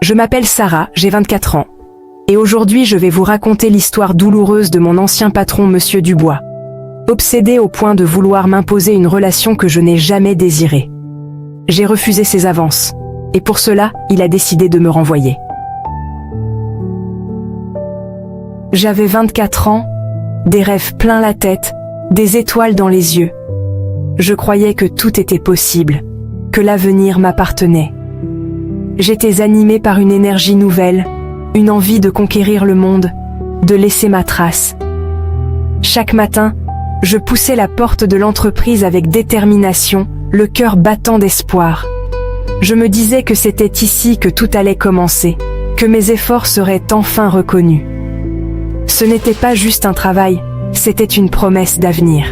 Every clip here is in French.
Je m'appelle Sarah, j'ai 24 ans. Et aujourd'hui, je vais vous raconter l'histoire douloureuse de mon ancien patron, Monsieur Dubois. Obsédé au point de vouloir m'imposer une relation que je n'ai jamais désirée. J'ai refusé ses avances. Et pour cela, il a décidé de me renvoyer. J'avais 24 ans, des rêves plein la tête, des étoiles dans les yeux. Je croyais que tout était possible, que l'avenir m'appartenait. J'étais animée par une énergie nouvelle, une envie de conquérir le monde, de laisser ma trace. Chaque matin, je poussais la porte de l'entreprise avec détermination, le cœur battant d'espoir. Je me disais que c'était ici que tout allait commencer, que mes efforts seraient enfin reconnus. Ce n'était pas juste un travail, c'était une promesse d'avenir.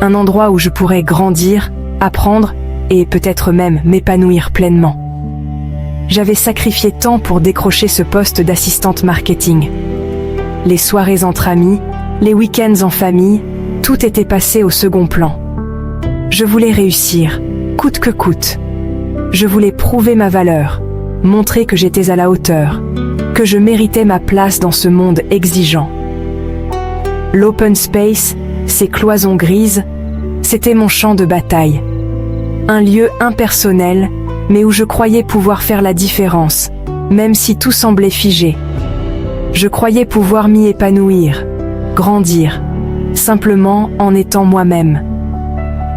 Un endroit où je pourrais grandir, apprendre et peut-être même m'épanouir pleinement. J'avais sacrifié tant pour décrocher ce poste d'assistante marketing. Les soirées entre amis, les week-ends en famille, tout était passé au second plan. Je voulais réussir, coûte que coûte. Je voulais prouver ma valeur, montrer que j'étais à la hauteur, que je méritais ma place dans ce monde exigeant. L'open space, ces cloisons grises, c'était mon champ de bataille. Un lieu impersonnel, mais où je croyais pouvoir faire la différence, même si tout semblait figé. Je croyais pouvoir m'y épanouir, grandir, simplement en étant moi-même.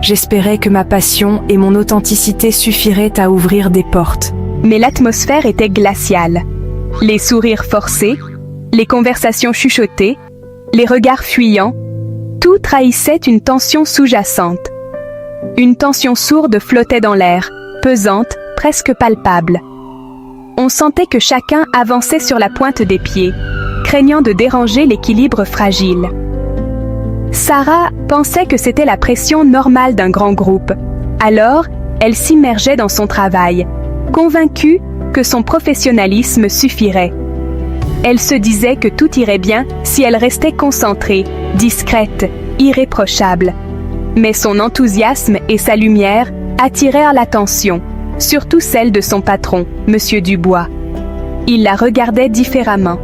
J'espérais que ma passion et mon authenticité suffiraient à ouvrir des portes. Mais l'atmosphère était glaciale. Les sourires forcés, les conversations chuchotées, les regards fuyants, tout trahissait une tension sous-jacente. Une tension sourde flottait dans l'air, pesante, presque palpable. On sentait que chacun avançait sur la pointe des pieds, craignant de déranger l'équilibre fragile. Sarah pensait que c'était la pression normale d'un grand groupe. Alors, elle s'immergeait dans son travail, convaincue que son professionnalisme suffirait. Elle se disait que tout irait bien si elle restait concentrée, discrète, irréprochable. Mais son enthousiasme et sa lumière attirèrent l'attention, surtout celle de son patron, Monsieur Dubois. Il la regardait différemment,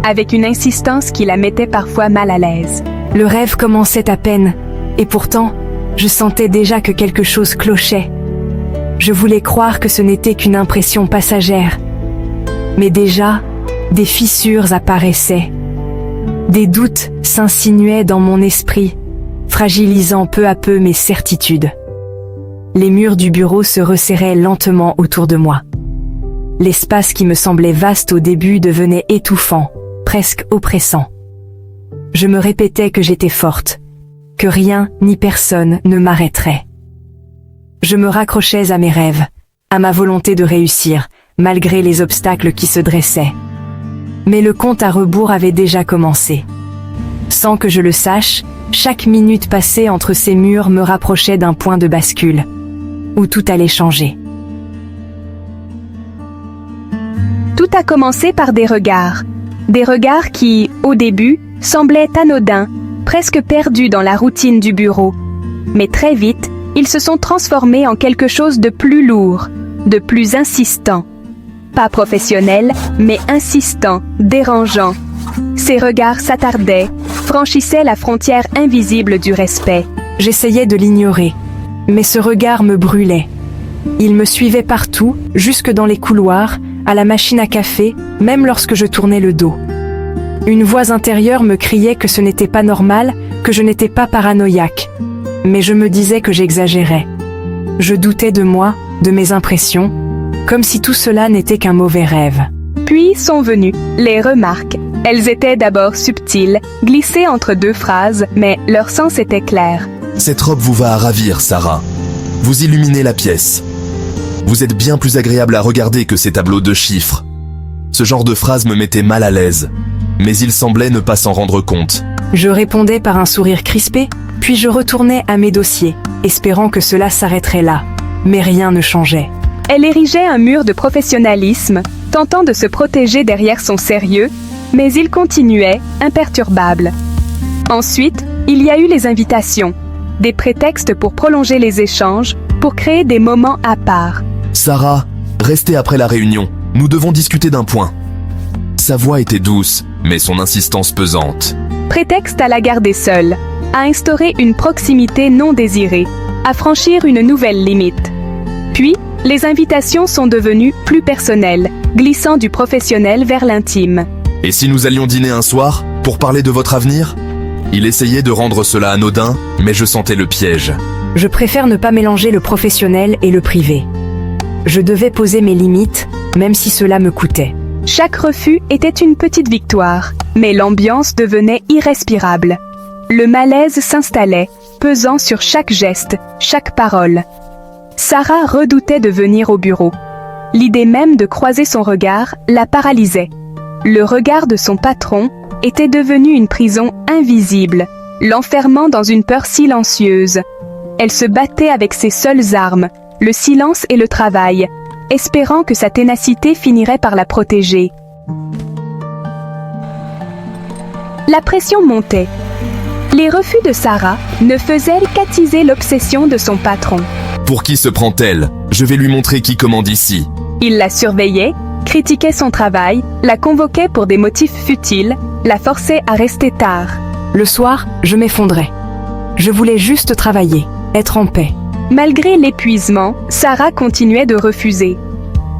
avec une insistance qui la mettait parfois mal à l'aise. Le rêve commençait à peine, et pourtant, je sentais déjà que quelque chose clochait. Je voulais croire que ce n'était qu'une impression passagère. Mais déjà, des fissures apparaissaient. Des doutes s'insinuaient dans mon esprit, fragilisant peu à peu mes certitudes. Les murs du bureau se resserraient lentement autour de moi. L'espace qui me semblait vaste au début devenait étouffant, presque oppressant. Je me répétais que j'étais forte, que rien ni personne ne m'arrêterait. Je me raccrochais à mes rêves, à ma volonté de réussir, malgré les obstacles qui se dressaient. Mais le compte à rebours avait déjà commencé. Sans que je le sache, chaque minute passée entre ces murs me rapprochait d'un point de bascule, où tout allait changer. Tout a commencé par des regards qui, au début, semblaient anodins, presque perdus dans la routine du bureau. Mais très vite, ils se sont transformés en quelque chose de plus lourd, de plus insistant. Pas professionnel, mais insistant, dérangeant. Ces regards s'attardaient, franchissaient la frontière invisible du respect. J'essayais de l'ignorer, mais ce regard me brûlait. Il me suivait partout, jusque dans les couloirs, à la machine à café, même lorsque je tournais le dos. Une voix intérieure me criait que ce n'était pas normal, que je n'étais pas paranoïaque. Mais je me disais que j'exagérais. Je doutais de moi, de mes impressions, comme si tout cela n'était qu'un mauvais rêve. Puis sont venues les remarques. Elles étaient d'abord subtiles, glissées entre deux phrases, mais leur sens était clair. Cette robe vous va à ravir, Sarah. Vous illuminez la pièce. Vous êtes bien plus agréable à regarder que ces tableaux de chiffres. Ce genre de phrase me mettait mal à l'aise, mais il semblait ne pas s'en rendre compte. Je répondais par un sourire crispé, puis je retournais à mes dossiers, espérant que cela s'arrêterait là. Mais rien ne changeait. Elle érigeait un mur de professionnalisme, tentant de se protéger derrière son sérieux, mais il continuait, imperturbable. Ensuite, il y a eu les invitations, des prétextes pour prolonger les échanges, pour créer des moments à part. Sarah, restez après la réunion. Nous devons discuter d'un point. » Sa voix était douce, mais son insistance pesante. Prétexte à la garder seule, à instaurer une proximité non désirée, à franchir une nouvelle limite. Puis, les invitations sont devenues plus personnelles, glissant du professionnel vers l'intime. « Et si nous allions dîner un soir, pour parler de votre avenir ?» Il essayait de rendre cela anodin, mais je sentais le piège. Je préfère ne pas mélanger le professionnel et le privé. Je devais poser mes limites, même si cela me coûtait. Chaque refus était une petite victoire, mais l'ambiance devenait irrespirable. Le malaise s'installait, pesant sur chaque geste, chaque parole. Sarah redoutait de venir au bureau. L'idée même de croiser son regard la paralysait. Le regard de son patron était devenu une prison invisible, l'enfermant dans une peur silencieuse. Elle se battait avec ses seules armes, le silence et le travail, espérant que sa ténacité finirait par la protéger. La pression montait. Les refus de Sarah ne faisaient qu'attiser l'obsession de son patron. « Pour qui se prend-elle? Je vais lui montrer qui commande ici. » Il la surveillait, critiquait son travail, la convoquait pour des motifs futiles, la forçait à rester tard. Le soir, je m'effondrais. Je voulais juste travailler, être en paix. Malgré l'épuisement, Sarah continuait de refuser.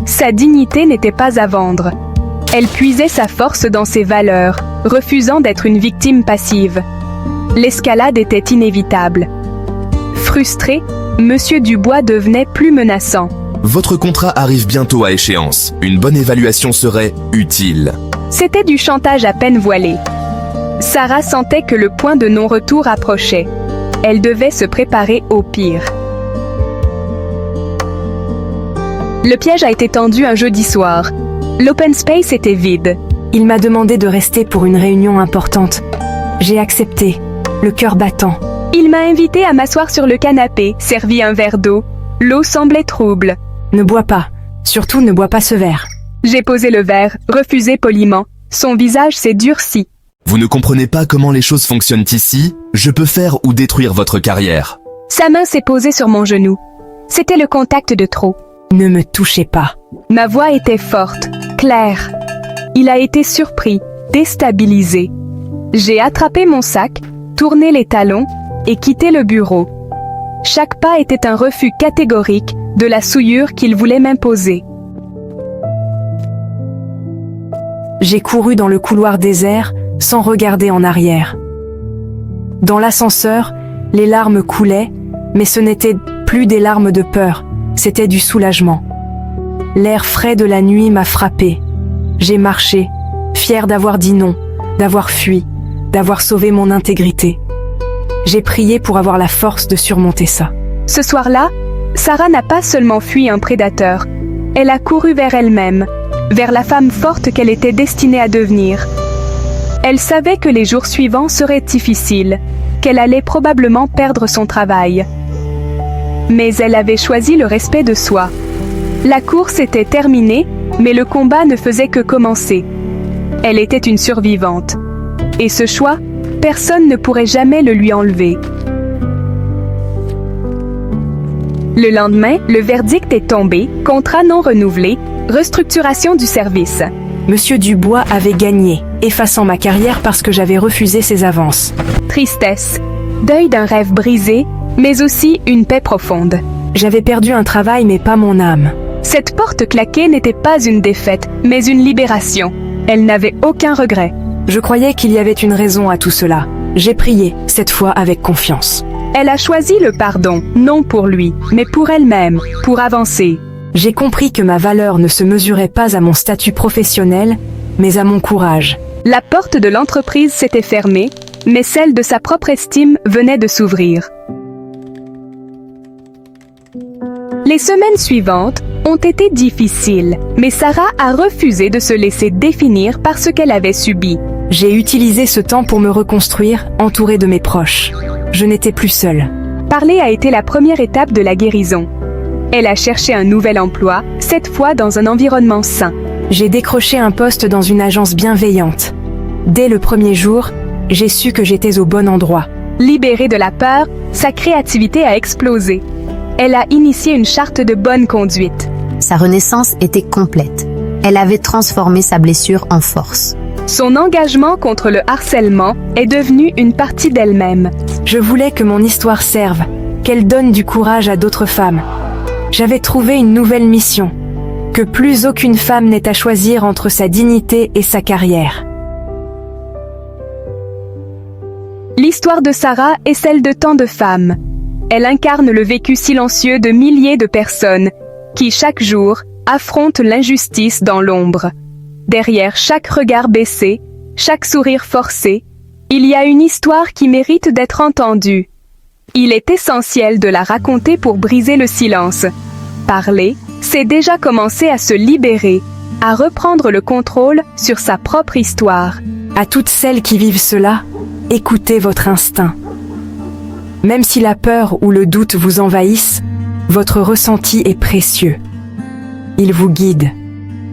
Sa dignité n'était pas à vendre. Elle puisait sa force dans ses valeurs, refusant d'être une victime passive. L'escalade était inévitable. Frustré, Monsieur Dubois devenait plus menaçant. « Votre contrat arrive bientôt à échéance. Une bonne évaluation serait utile. » C'était du chantage à peine voilé. Sarah sentait que le point de non-retour approchait. Elle devait se préparer au pire. Le piège a été tendu un jeudi soir. L'open space était vide. Il m'a demandé de rester pour une réunion importante. J'ai accepté, le cœur battant. Il m'a invité à m'asseoir sur le canapé, servi un verre d'eau. L'eau semblait trouble. Ne bois pas. Surtout ne bois pas ce verre. J'ai posé le verre, refusé poliment. Son visage s'est durci. Vous ne comprenez pas comment les choses fonctionnent ici? Je peux faire ou détruire votre carrière. Sa main s'est posée sur mon genou. C'était le contact de trop. Ne me touchez pas. Ma voix était forte, claire. Il a été surpris, déstabilisé. J'ai attrapé mon sac, tourné les talons et quitté le bureau. Chaque pas était un refus catégorique de la souillure qu'il voulait m'imposer. J'ai couru dans le couloir désert sans regarder en arrière. Dans l'ascenseur, les larmes coulaient, mais ce n'étaient plus des larmes de peur, c'était du soulagement. L'air frais de la nuit m'a frappé. J'ai marché, fier d'avoir dit non, d'avoir fui, d'avoir sauvé mon intégrité. J'ai prié pour avoir la force de surmonter ça. Ce soir-là, Sarah n'a pas seulement fui un prédateur, elle a couru vers elle-même, vers la femme forte qu'elle était destinée à devenir. Elle savait que les jours suivants seraient difficiles, qu'elle allait probablement perdre son travail. Mais elle avait choisi le respect de soi. La course était terminée, mais le combat ne faisait que commencer. Elle était une survivante. Et ce choix, personne ne pourrait jamais le lui enlever. Le lendemain, le verdict est tombé, contrat non renouvelé, restructuration du service. Monsieur Dubois avait gagné, effaçant ma carrière parce que j'avais refusé ses avances. Tristesse, deuil d'un rêve brisé, mais aussi une paix profonde. J'avais perdu un travail mais pas mon âme. Cette porte claquée n'était pas une défaite, mais une libération. Elle n'avait aucun regret. Je croyais qu'il y avait une raison à tout cela. J'ai prié, cette fois avec confiance. Elle a choisi le pardon, non pour lui, mais pour elle-même, pour avancer. J'ai compris que ma valeur ne se mesurait pas à mon statut professionnel, mais à mon courage. La porte de l'entreprise s'était fermée, mais celle de sa propre estime venait de s'ouvrir. Les semaines suivantes ont été difficiles, mais Sarah a refusé de se laisser définir par ce qu'elle avait subi. J'ai utilisé ce temps pour me reconstruire, entourée de mes proches. Je n'étais plus seule. Parler a été la première étape de la guérison. Elle a cherché un nouvel emploi, cette fois dans un environnement sain. J'ai décroché un poste dans une agence bienveillante. Dès le premier jour, j'ai su que j'étais au bon endroit. Libérée de la peur, sa créativité a explosé. Elle a initié une charte de bonne conduite. Sa renaissance était complète. Elle avait transformé sa blessure en force. Son engagement contre le harcèlement est devenu une partie d'elle-même. Je voulais que mon histoire serve, qu'elle donne du courage à d'autres femmes. J'avais trouvé une nouvelle mission, que plus aucune femme n'ait à choisir entre sa dignité et sa carrière. L'histoire de Sarah est celle de tant de femmes. Elle incarne le vécu silencieux de milliers de personnes qui, chaque jour, affrontent l'injustice dans l'ombre. Derrière chaque regard baissé, chaque sourire forcé, il y a une histoire qui mérite d'être entendue. Il est essentiel de la raconter pour briser le silence. Parler, c'est déjà commencer à se libérer, à reprendre le contrôle sur sa propre histoire. À toutes celles qui vivent cela, écoutez votre instinct. Même si la peur ou le doute vous envahissent, votre ressenti est précieux. Il vous guide,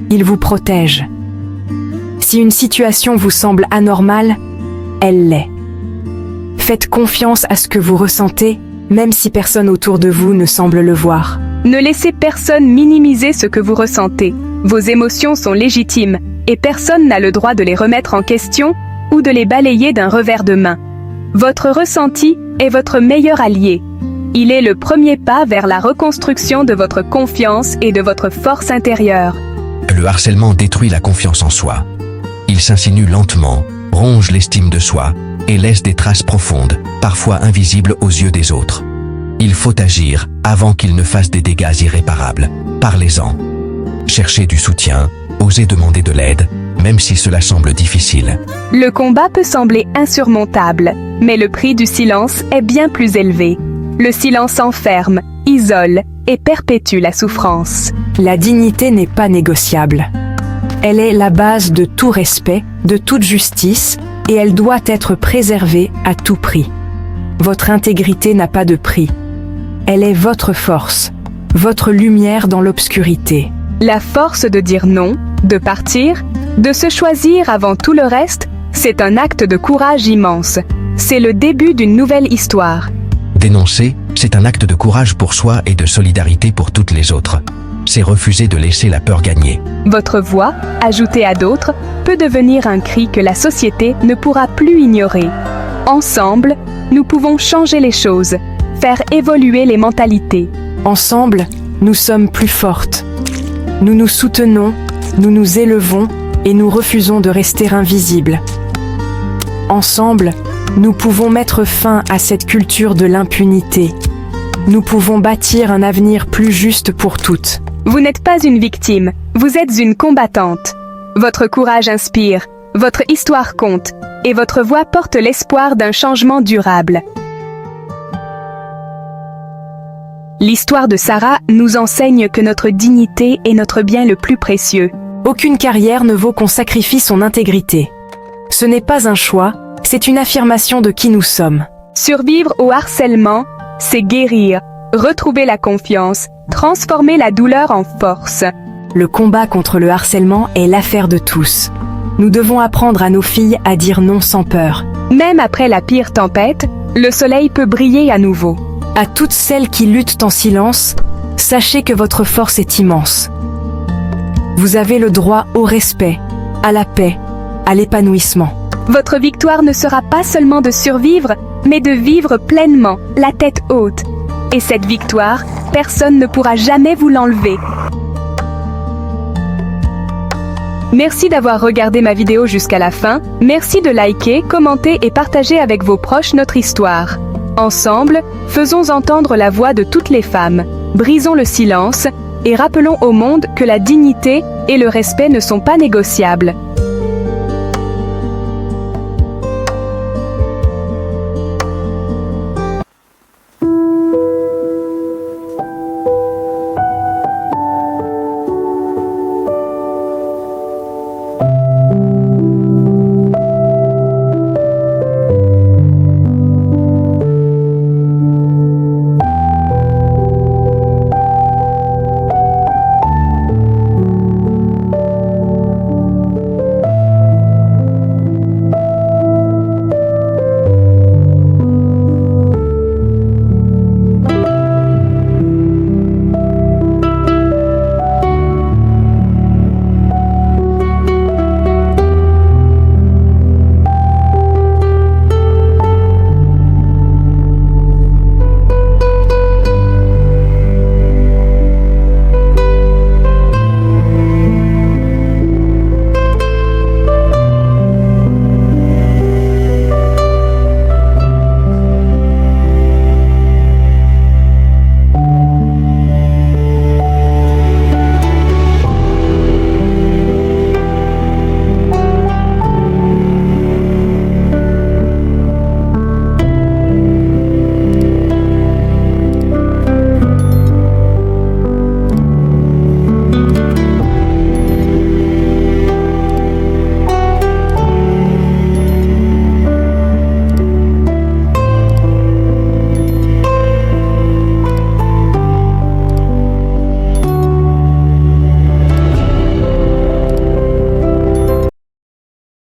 il vous protège. Si une situation vous semble anormale, elle l'est. Faites confiance à ce que vous ressentez, même si personne autour de vous ne semble le voir. Ne laissez personne minimiser ce que vous ressentez. Vos émotions sont légitimes, et personne n'a le droit de les remettre en question ou de les balayer d'un revers de main. Votre ressenti est votre meilleur allié. Il est le premier pas vers la reconstruction de votre confiance et de votre force intérieure. Le harcèlement détruit la confiance en soi. Il s'insinue lentement, ronge l'estime de soi et laisse des traces profondes, parfois invisibles aux yeux des autres. Il faut agir avant qu'il ne fasse des dégâts irréparables. Parlez-en. Cherchez du soutien, osez demander de l'aide, même si cela semble difficile. Le combat peut sembler insurmontable, mais le prix du silence est bien plus élevé. Le silence enferme, isole et perpétue la souffrance. La dignité n'est pas négociable. Elle est la base de tout respect, de toute justice, et elle doit être préservée à tout prix. Votre intégrité n'a pas de prix. Elle est votre force, votre lumière dans l'obscurité. La force de dire non, de partir, de se choisir avant tout le reste, c'est un acte de courage immense. C'est le début d'une nouvelle histoire. Dénoncer, c'est un acte de courage pour soi et de solidarité pour toutes les autres. C'est refuser de laisser la peur gagner. Votre voix, ajoutée à d'autres, peut devenir un cri que la société ne pourra plus ignorer. Ensemble, nous pouvons changer les choses, faire évoluer les mentalités. Ensemble, nous sommes plus fortes. Nous nous soutenons, nous nous élevons et nous refusons de rester invisibles. Ensemble, nous pouvons mettre fin à cette culture de l'impunité. Nous pouvons bâtir un avenir plus juste pour toutes. Vous n'êtes pas une victime, vous êtes une combattante. Votre courage inspire, votre histoire compte, et votre voix porte l'espoir d'un changement durable. L'histoire de Sarah nous enseigne que notre dignité est notre bien le plus précieux. Aucune carrière ne vaut qu'on sacrifie son intégrité. Ce n'est pas un choix, c'est une affirmation de qui nous sommes. Survivre au harcèlement, c'est guérir, retrouver la confiance, transformer la douleur en force. Le combat contre le harcèlement est l'affaire de tous. Nous devons apprendre à nos filles à dire non sans peur. Même après la pire tempête, le soleil peut briller à nouveau. À toutes celles qui luttent en silence, sachez que votre force est immense. Vous avez le droit au respect, à la paix, à l'épanouissement. Votre victoire ne sera pas seulement de survivre, mais de vivre pleinement, la tête haute. Et cette victoire, personne ne pourra jamais vous l'enlever. Merci d'avoir regardé ma vidéo jusqu'à la fin. Merci de liker, commenter et partager avec vos proches notre histoire. Ensemble, faisons entendre la voix de toutes les femmes. Brisons le silence et rappelons au monde que la dignité et le respect ne sont pas négociables.